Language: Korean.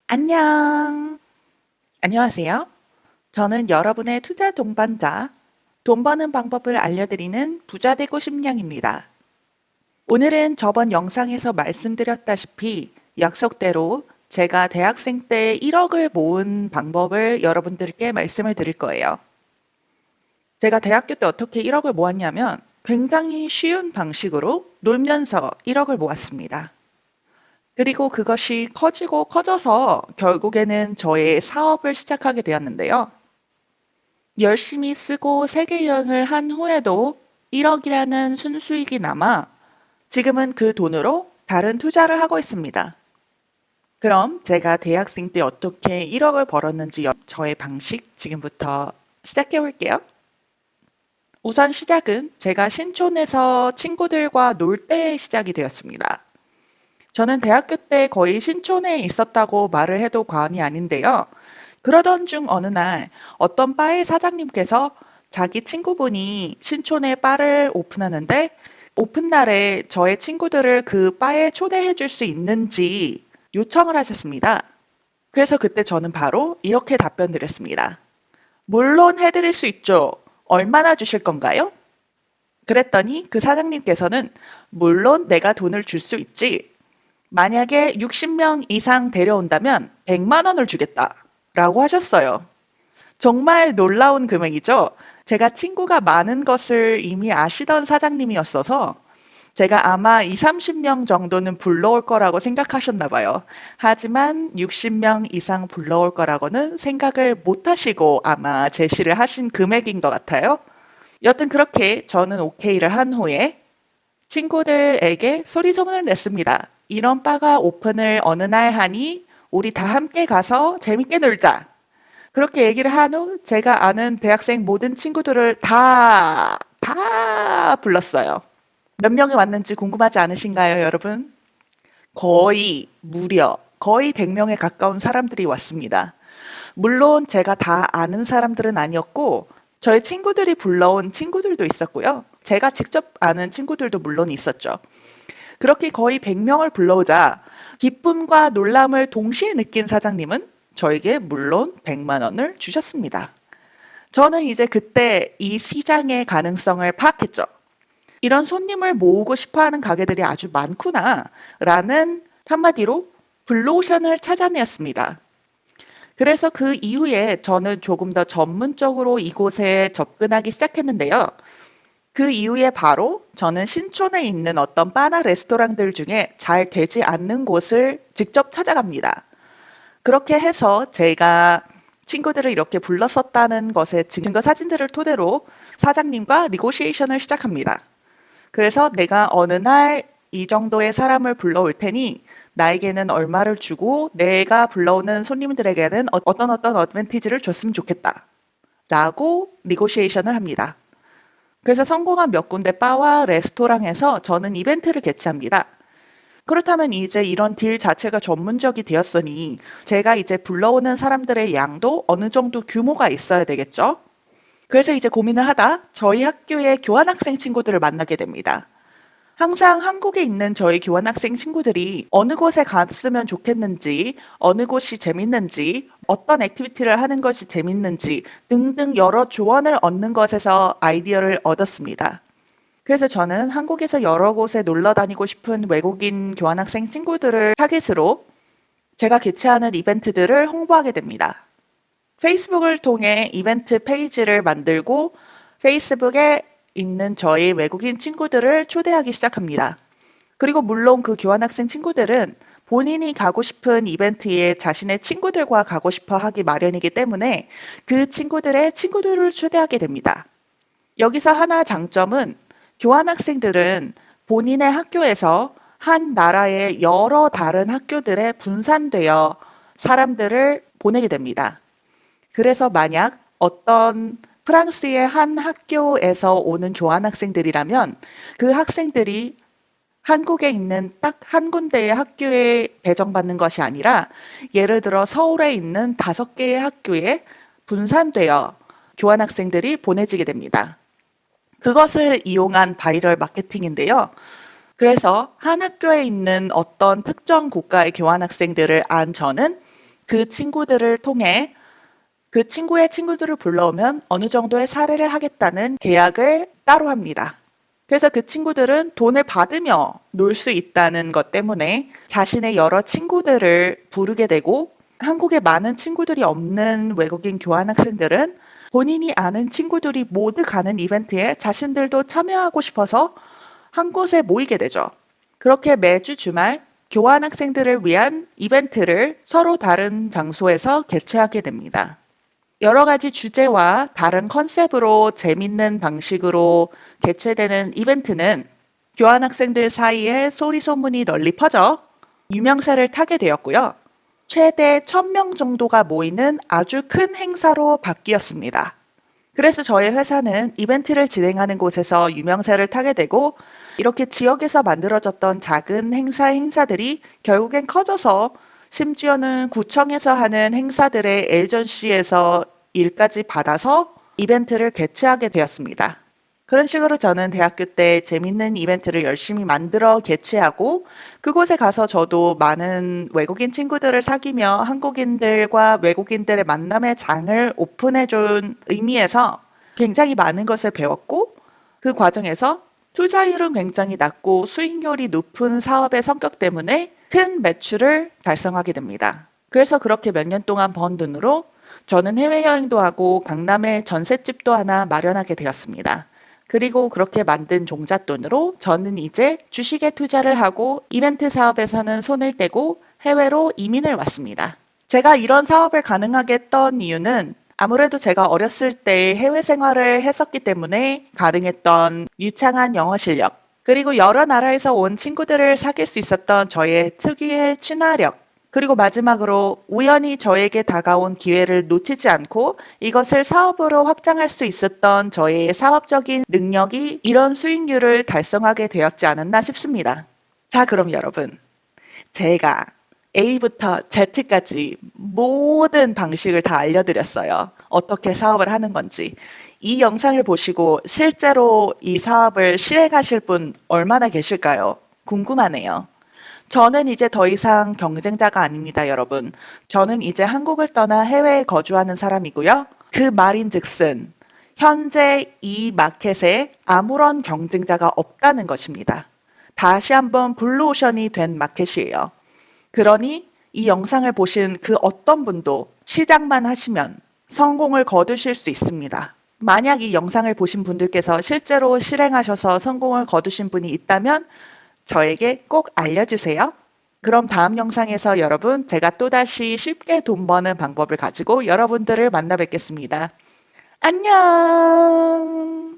안녕. 안녕하세요. 저는 여러분의 투자 동반자, 돈 버는 방법을 알려드리는 부자 되고 싶냥입니다. 오늘은 저번 영상에서 말씀드렸다시피 약속대로 제가 대학생 때 1억을 모은 방법을 여러분들께 말씀을 드릴 거예요. 제가 대학교 때 어떻게 1억을 모았냐면 굉장히 쉬운 방식으로 놀면서 1억을 모았습니다. 그리고 그것이 커지고 커져서 결국에는 저의 사업을 시작하게 되었는데요. 열심히 쓰고 세계 여행을 한 후에도 1억이라는 순수익이 남아 지금은 그 돈으로 다른 투자를 하고 있습니다. 그럼 제가 대학생 때 어떻게 1억을 벌었는지 저의 방식 지금부터 시작해 볼게요. 우선 시작은 제가 신촌에서 친구들과 놀 때 시작이 되었습니다. 저는 대학교 때 거의 신촌에 있었다고 말을 해도 과언이 아닌데요. 그러던 중 어느 날 어떤 바의 사장님께서 자기 친구분이 신촌에 바를 오픈하는데 오픈 날에 저의 친구들을 그 바에 초대해 줄 수 있는지 요청을 하셨습니다. 그래서 그때 저는 바로 이렇게 답변 드렸습니다. 물론 해드릴 수 있죠. 얼마나 주실 건가요? 그랬더니 그 사장님께서는 물론 내가 돈을 줄 수 있지. 만약에 60명 이상 데려온다면 100만 원을 주겠다. 라고 하셨어요. 정말 놀라운 금액이죠. 제가 친구가 많은 것을 이미 아시던 사장님이었어서 제가 아마 2, 30명 정도는 불러올 거라고 생각하셨나 봐요. 하지만 60명 이상 불러올 거라고는 생각을 못 하시고 아마 제시를 하신 금액인 것 같아요. 여튼 그렇게 저는 오케이를 한 후에 친구들에게 소리소문을 냈습니다. 이런 바가 오픈을 어느 날 하니 우리 다 함께 가서 재밌게 놀자. 그렇게 얘기를 한 후 제가 아는 대학생 모든 친구들을 다 불렀어요. 몇 명이 왔는지 궁금하지 않으신가요, 여러분? 거의 100명에 가까운 사람들이 왔습니다. 물론 제가 다 아는 사람들은 아니었고 저희 친구들이 불러온 친구들도 있었고요. 제가 직접 아는 친구들도 물론 있었죠. 그렇게 거의 100명을 불러오자 기쁨과 놀람을 동시에 느낀 사장님은 저에게 물론 100만 원을 주셨습니다. 저는 이제 그때 이 시장의 가능성을 파악했죠. 이런 손님을 모으고 싶어 하는 가게들이 아주 많구나 라는 한마디로 블루오션을 찾아내었습니다. 그래서 그 이후에 저는 조금 더 전문적으로 이곳에 접근하기 시작했는데요. 그 이후에 바로 저는 신촌에 있는 어떤 바나 레스토랑들 중에 잘 되지 않는 곳을 직접 찾아갑니다. 그렇게 해서 제가 친구들을 이렇게 불렀었다는 것의 증거 사진들을 토대로 사장님과 니고시에이션을 시작합니다. 그래서 내가 어느 날 이 정도의 사람을 불러올 테니 나에게는 얼마를 주고 내가 불러오는 손님들에게는 어떤 어드밴티지를 줬으면 좋겠다. 라고 니고시에이션을 합니다. 그래서 성공한 몇 군데 바와 레스토랑에서 저는 이벤트를 개최합니다. 그렇다면 이제 이런 딜 자체가 전문적이 되었으니 제가 이제 불러오는 사람들의 양도 어느 정도 규모가 있어야 되겠죠? 그래서 이제 고민을 하다 저희 학교의 교환학생 친구들을 만나게 됩니다. 항상 한국에 있는 저희 교환학생 친구들이 어느 곳에 갔으면 좋겠는지, 어느 곳이 재밌는지, 어떤 액티비티를 하는 것이 재밌는지 등등 여러 조언을 얻는 것에서 아이디어를 얻었습니다. 그래서 저는 한국에서 여러 곳에 놀러 다니고 싶은 외국인 교환학생 친구들을 타깃으로 제가 개최하는 이벤트들을 홍보하게 됩니다. 페이스북을 통해 이벤트 페이지를 만들고 페이스북에 있는 저희 외국인 친구들을 초대하기 시작합니다. 그리고 물론 그 교환학생 친구들은 본인이 가고 싶은 이벤트에 자신의 친구들과 가고 싶어 하기 마련이기 때문에 그 친구들의 친구들을 초대하게 됩니다. 여기서 하나 장점은 교환학생들은 본인의 학교에서 한 나라의 여러 다른 학교들에 분산되어 사람들을 보내게 됩니다. 그래서 만약 어떤 프랑스의 한 학교에서 오는 교환학생들이라면 그 학생들이 한국에 있는 딱 한 군데의 학교에 배정받는 것이 아니라 예를 들어 서울에 있는 5개의 학교에 분산되어 교환학생들이 보내지게 됩니다. 그것을 이용한 바이럴 마케팅인데요. 그래서 한 학교에 있는 어떤 특정 국가의 교환학생들을 안 저는 그 친구들을 통해 그 친구의 친구들을 불러오면 어느 정도의 사례를 하겠다는 계약을 따로 합니다. 그래서 그 친구들은 돈을 받으며 놀 수 있다는 것 때문에 자신의 여러 친구들을 부르게 되고, 한국에 많은 친구들이 없는 외국인 교환학생들은 본인이 아는 친구들이 모두 가는 이벤트에 자신들도 참여하고 싶어서 한 곳에 모이게 되죠. 그렇게 매주 주말 교환학생들을 위한 이벤트를 서로 다른 장소에서 개최하게 됩니다. 여러 가지 주제와 다른 컨셉으로 재밌는 방식으로 개최되는 이벤트는 교환학생들 사이에 소리소문이 널리 퍼져 유명세를 타게 되었고요. 최대 1000명 정도가 모이는 아주 큰 행사로 바뀌었습니다. 그래서 저희 회사는 이벤트를 진행하는 곳에서 유명세를 타게 되고, 이렇게 지역에서 만들어졌던 작은 행사들이 결국엔 커져서 심지어는 구청에서 하는 행사들의 에이전시에서 일까지 받아서 이벤트를 개최하게 되었습니다. 그런 식으로 저는 대학교 때 재밌는 이벤트를 열심히 만들어 개최하고, 그곳에 가서 저도 많은 외국인 친구들을 사귀며 한국인들과 외국인들의 만남의 장을 오픈해준 의미에서 굉장히 많은 것을 배웠고, 그 과정에서 투자율은 굉장히 낮고 수익률이 높은 사업의 성격 때문에 큰 매출을 달성하게 됩니다. 그래서 그렇게 몇 년 동안 번 돈으로 저는 해외여행도 하고 강남에 전셋집도 하나 마련하게 되었습니다. 그리고 그렇게 만든 종잣돈으로 저는 이제 주식에 투자를 하고 이벤트 사업에서는 손을 떼고 해외로 이민을 왔습니다. 제가 이런 사업을 가능하게 했던 이유는 아무래도 제가 어렸을 때 해외 생활을 했었기 때문에 가능했던 유창한 영어 실력, 그리고 여러 나라에서 온 친구들을 사귈 수 있었던 저의 특유의 친화력, 그리고 마지막으로 우연히 저에게 다가온 기회를 놓치지 않고 이것을 사업으로 확장할 수 있었던 저의 사업적인 능력이 이런 수익률을 달성하게 되었지 않았나 싶습니다. 자, 그럼 여러분, 제가 A부터 Z까지 모든 방식을 다 알려드렸어요. 어떻게 사업을 하는 건지. 이 영상을 보시고 실제로 이 사업을 실행하실 분 얼마나 계실까요? 궁금하네요. 저는 이제 더 이상 경쟁자가 아닙니다, 여러분. 저는 이제 한국을 떠나 해외에 거주하는 사람이고요. 그 말인즉슨 현재 이 마켓에 아무런 경쟁자가 없다는 것입니다. 다시 한번 블루오션이 된 마켓이에요. 그러니 이 영상을 보신 그 어떤 분도 시작만 하시면 성공을 거두실 수 있습니다. 만약 이 영상을 보신 분들께서 실제로 실행하셔서 성공을 거두신 분이 있다면 저에게 꼭 알려주세요. 그럼 다음 영상에서 여러분, 제가 또다시 쉽게 돈 버는 방법을 가지고 여러분들을 만나 뵙겠습니다. 안녕!